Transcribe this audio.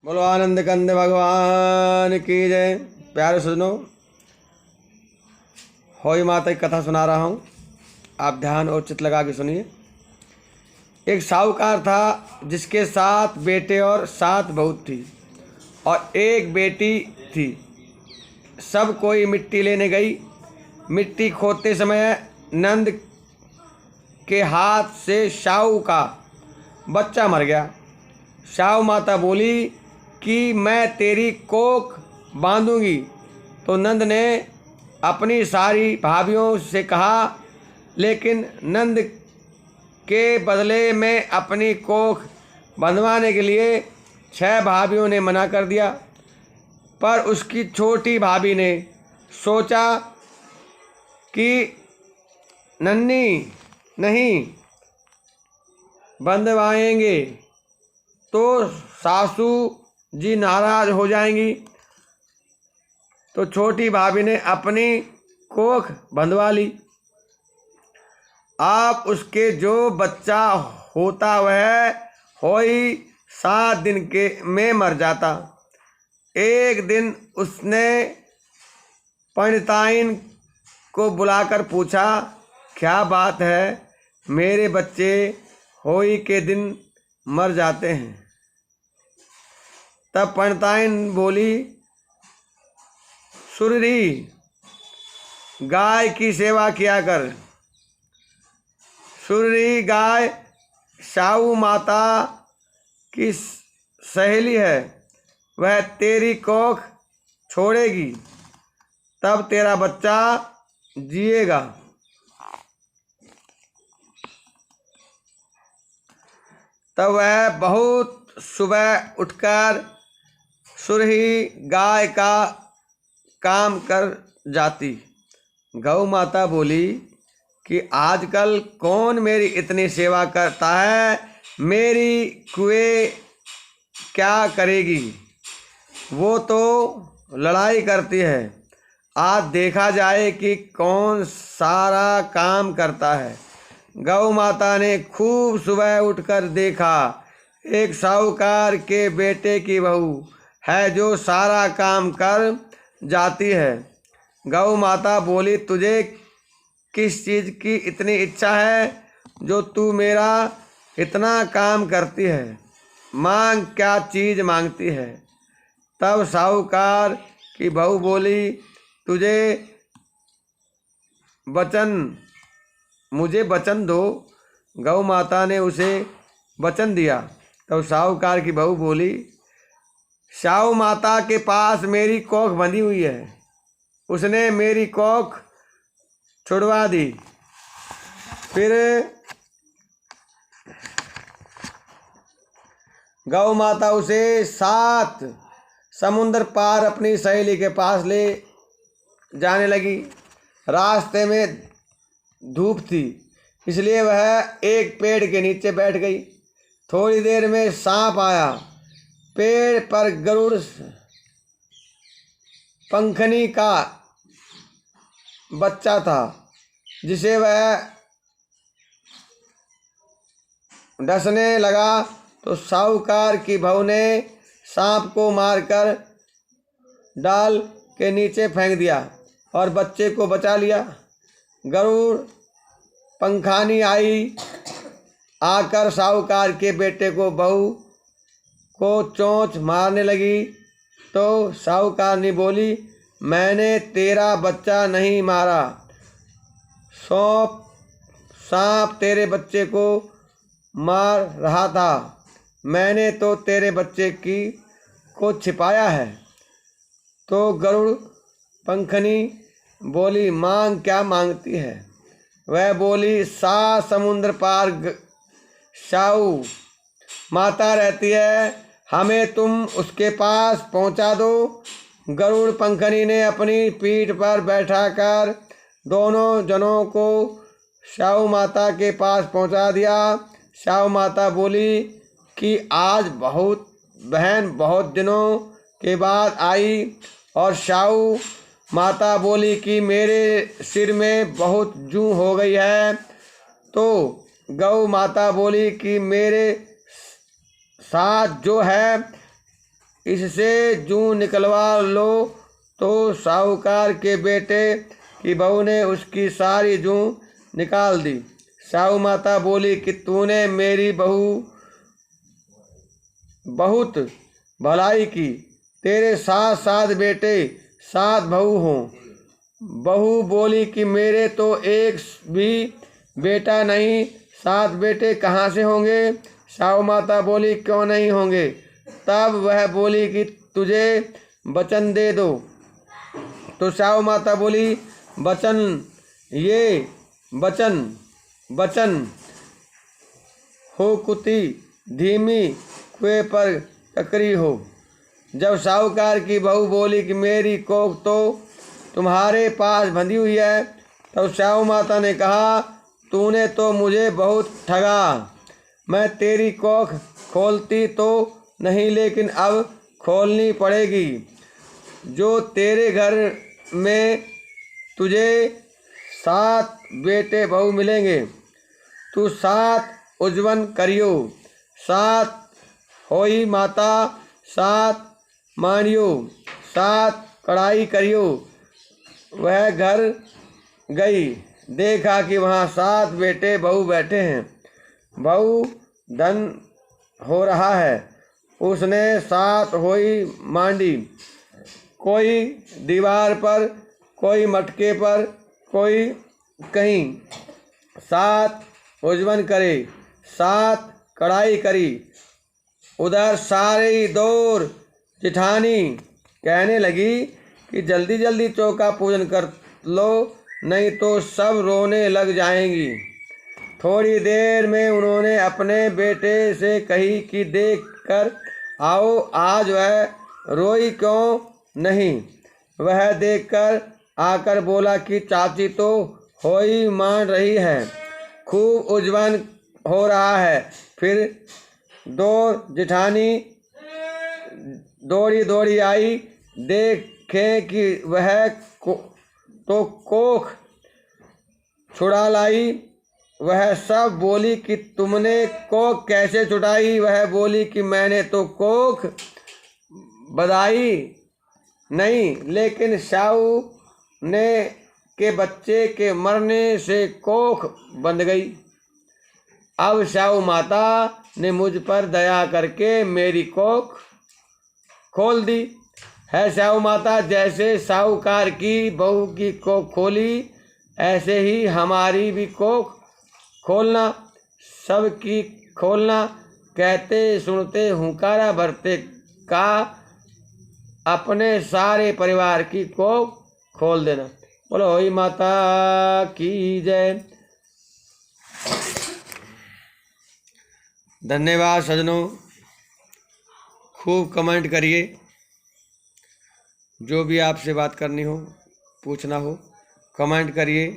बोलो आनंद कंद भगवान की जय। प्यारे सुनो, होई माता की कथा सुना रहा हूँ, आप ध्यान और चित्त लगा के सुनिए। एक साहूकार था जिसके 7 बेटे और 7 बहू थी और एक बेटी थी। सब कोई मिट्टी लेने गई। मिट्टी खोदते समय नंद के हाथ से साहू का बच्चा मर गया। साहू माता बोली कि मैं तेरी कोख बांधूंगी। तो नंद ने अपनी सारी भाभियों से कहा, लेकिन नंद के बदले में अपनी कोख बंधवाने के लिए 6 भाभियों ने मना कर दिया। पर उसकी छोटी भाभी ने सोचा कि नन्ही नहीं बंधवाएंगे तो सासू जी नाराज हो जाएंगी। तो छोटी भाभी ने अपनी कोख बंधवा ली। आप उसके जो बच्चा होता वह होई 7 दिन के में मर जाता। एक दिन उसने पंडिताइन को बुलाकर पूछा, क्या बात है, मेरे बच्चे होई के दिन मर जाते हैं। तब पंडिताइन बोली, सुररी गाय की सेवा किया कर। सुररी गाय साहू माता की सहेली है, वह तेरी कोख छोड़ेगी तब तेरा बच्चा जिएगा। तब वह बहुत सुबह उठकर सुरही गाय का काम कर जाती। गौ माता बोली कि आजकल कौन मेरी इतनी सेवा करता है, मेरी कुएं क्या करेगी, वो तो लड़ाई करती है। आज देखा जाए कि कौन सारा काम करता है। गौ माता ने खूब सुबह उठकर देखा, एक साहूकार के बेटे की बहू है जो सारा काम कर जाती है। गौ माता बोली, तुझे किस चीज़ की इतनी इच्छा है जो तू मेरा इतना काम करती है, मांग, क्या चीज़ मांगती है। तब साहूकार की बहू बोली, मुझे वचन दो। गौ माता ने उसे वचन दिया। तब साहूकार की बहू बोली, साहू माता के पास मेरी कोख बंधी हुई है, उसने मेरी कोख छुड़वा दी। फिर गौ माता उसे 7 समुद्र पार अपनी सहेली के पास ले जाने लगी। रास्ते में धूप थी, इसलिए वह एक पेड़ के नीचे बैठ गई। थोड़ी देर में सांप आया। पेड़ पर गरुड़ पंखनी का बच्चा था, जिसे वह डसने लगा। तो साहूकार की बहू ने सांप को मारकर डाल के नीचे फेंक दिया और बच्चे को बचा लिया। गरुड़ पंखानी आई, आकर साहूकार के बेटे को बहू को चोंच मारने लगी। तो साहूकारनी बोली, मैंने तेरा बच्चा नहीं मारा, सांप तेरे बच्चे को मार रहा था, मैंने तो तेरे बच्चे को छिपाया है। तो गरुड़ पंखनी बोली, मांग, क्या मांगती है। वह बोली, 7 समुद्र पार साहू माता रहती है, हमें तुम उसके पास पहुंचा दो। गरुड़ पंखनी ने अपनी पीठ पर बैठाकर दोनों जनों को साहू माता के पास पहुंचा दिया। साहू माता बोली कि आज बहन बहुत दिनों के बाद आई। और साहू माता बोली कि मेरे सिर में बहुत जूं हो गई है। तो गौ माता बोली कि मेरे साथ जो है इससे जूं निकलवा लो। तो साहूकार के बेटे की बहू ने उसकी सारी जूं निकाल दी। साहू माता बोली कि तूने मेरी बहुत भलाई की। तेरे 7 बेटे 7 बहू हों। बहू बोली कि मेरे तो एक भी बेटा नहीं, 7 बेटे कहाँ से होंगे। साहू माता बोली क्यों नहीं होंगे। तब वह बोली कि तुझे वचन दे दो। तो साहू माता बोली वचन, ये वचन हो कुती धीमी कुएं पर ककरी हो। जब साहूकार की बहू बोली कि मेरी कोख तो तुम्हारे पास बंधी हुई है, तब साहू माता ने कहा तूने तो मुझे बहुत ठगा। मैं तेरी कोख खोलती तो नहीं, लेकिन अब खोलनी पड़ेगी। जो तेरे घर में तुझे 7 बेटे बहू मिलेंगे, तू 7 उज्जवन करियो, 7 होई माता, 7 मानियो, 7 कढ़ाई करियो। वह घर गई, देखा कि वहाँ 7 बेटे बहू बैठे हैं। बहू धन हो रहा है। उसने 7 होई मांडी, कोई दीवार पर, कोई मटके पर, कोई कहीं। 7 उज्जवन करे, 7 कढ़ाई करी। उधर सारी दौर जिठानी कहने लगी कि जल्दी जल्दी चौका पूजन कर लो, नहीं तो सब रोने लग जाएंगी। थोड़ी देर में उन्होंने अपने बेटे से कही कि देख कर आओ, आज वह रोई क्यों नहीं। वह देखकर आकर बोला कि चाची तो होई मान रही है, खूब उज्जवन हो रहा है। फिर 2 जिठानी दौड़ी दौड़ी आई, देखे कि वह तो कोख छुड़ा लाई। वह सब बोली कि तुमने कोख कैसे छुड़ाई। वह बोली कि मैंने तो कोख बधाई नहीं, लेकिन साहू ने के बच्चे के मरने से कोख बंध गई। अब साहू माता ने मुझ पर दया करके मेरी कोख खोल दी है। साहू माता, जैसे साहूकार की बहू की कोख खोली, ऐसे ही हमारी भी कोख खोलना, सबकी खोलना। कहते सुनते हुंकारा भरते का अपने सारे परिवार की कोख खोल देना। बोलो होई माता की जय। धन्यवाद सजनों, खूब कमेंट करिए। जो भी आपसे बात करनी हो, पूछना हो, कमेंट करिए।